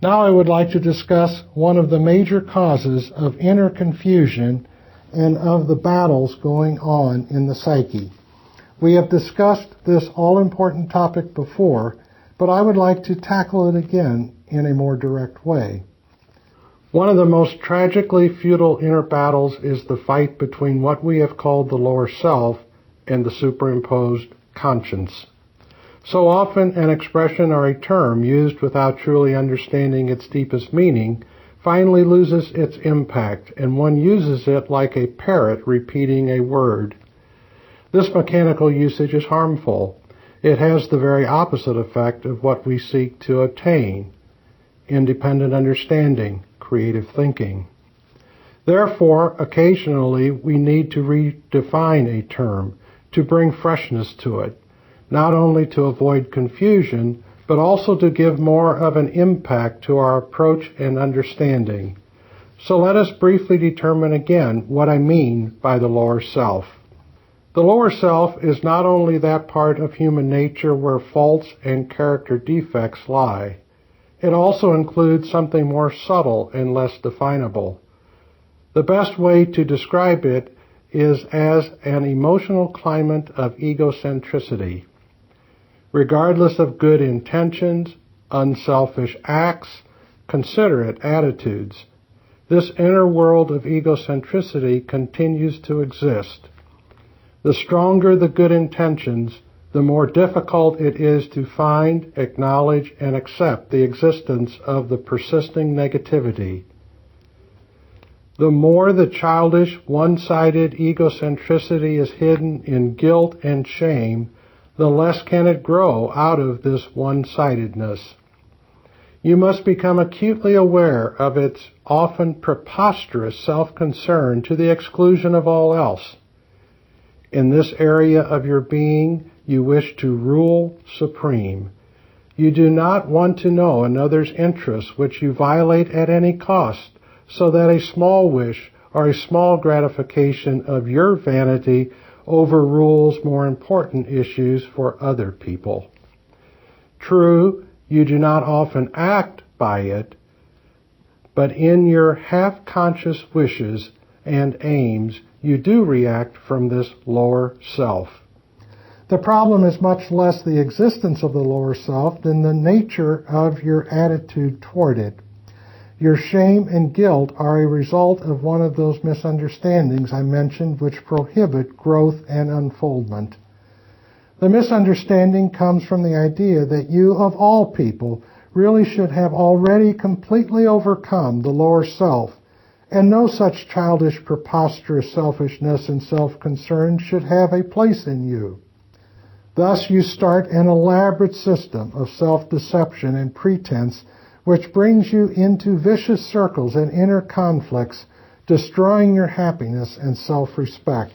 Now I would like to discuss one of the major causes of inner confusion and of the battles going on in the psyche. We have discussed this all-important topic before, but I would like to tackle it again in a more direct way. One of the most tragically futile inner battles is the fight between what we have called the lower self and the superimposed conscience. So often an expression or a term used without truly understanding its deepest meaning finally loses its impact, and one uses it like a parrot repeating a word. This mechanical usage is harmful. It has the very opposite effect of what we seek to attain: independent understanding, creative thinking. Therefore, occasionally we need to redefine a term, to bring freshness to it, not only to avoid confusion, but also to give more of an impact to our approach and understanding. So let us briefly determine again what I mean by the lower self. The lower self is not only that part of human nature where faults and character defects lie. It also includes something more subtle and less definable. The best way to describe it is as an emotional climate of egocentricity. Regardless of good intentions, unselfish acts, considerate attitudes, this inner world of egocentricity continues to exist. The stronger the good intentions, the more difficult it is to find, acknowledge, and accept the existence of the persisting negativity. The more the childish, one-sided egocentricity is hidden in guilt and shame, the less can it grow out of this one-sidedness. You must become acutely aware of its often preposterous self-concern to the exclusion of all else. In this area of your being, you wish to rule supreme. You do not want to know another's interests which you violate at any cost, so that a small wish or a small gratification of your vanity overrules more important issues for other people. True, you do not often act by it, but in your half-conscious wishes and aims, you do react from this lower self. The problem is much less the existence of the lower self than the nature of your attitude toward it. Your shame and guilt are a result of one of those misunderstandings I mentioned which prohibit growth and unfoldment. The misunderstanding comes from the idea that you, of all people, really should have already completely overcome the lower self, and no such childish, preposterous selfishness and self-concern should have a place in you. Thus you start an elaborate system of self-deception and pretense which brings you into vicious circles and inner conflicts, destroying your happiness and self-respect.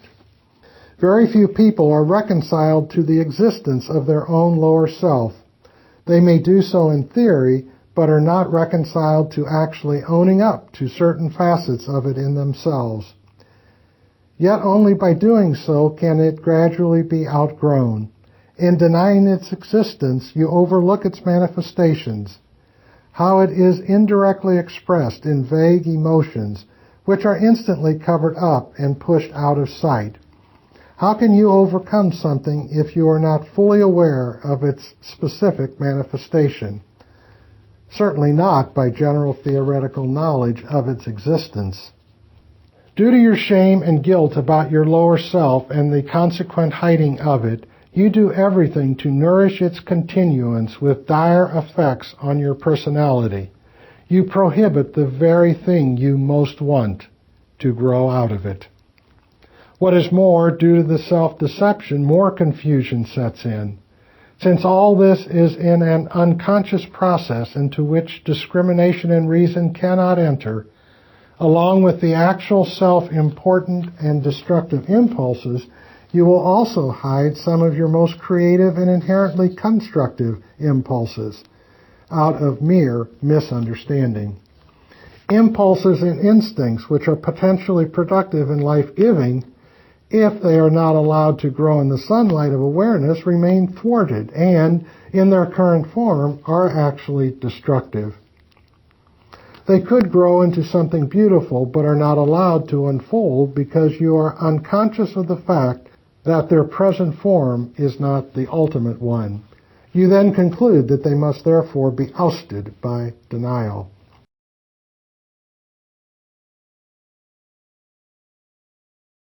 Very few people are reconciled to the existence of their own lower self. They may do so in theory, but are not reconciled to actually owning up to certain facets of it in themselves. Yet only by doing so can it gradually be outgrown. In denying its existence, you overlook its manifestations, how it is indirectly expressed in vague emotions, which are instantly covered up and pushed out of sight. How can you overcome something if you are not fully aware of its specific manifestation? Certainly not by general theoretical knowledge of its existence. Due to your shame and guilt about your lower self and the consequent hiding of it, you do everything to nourish its continuance with dire effects on your personality. You prohibit the very thing you most want to grow out of it. What is more, due to the self-deception, more confusion sets in. Since all this is in an unconscious process into which discrimination and reason cannot enter, along with the actual self-important and destructive impulses, you will also hide some of your most creative and inherently constructive impulses out of mere misunderstanding. Impulses and instincts which are potentially productive and life-giving, if they are not allowed to grow in the sunlight of awareness, remain thwarted and, in their current form, are actually destructive. They could grow into something beautiful, but are not allowed to unfold because you are unconscious of the fact that their present form is not the ultimate one. You then conclude that they must therefore be ousted by denial.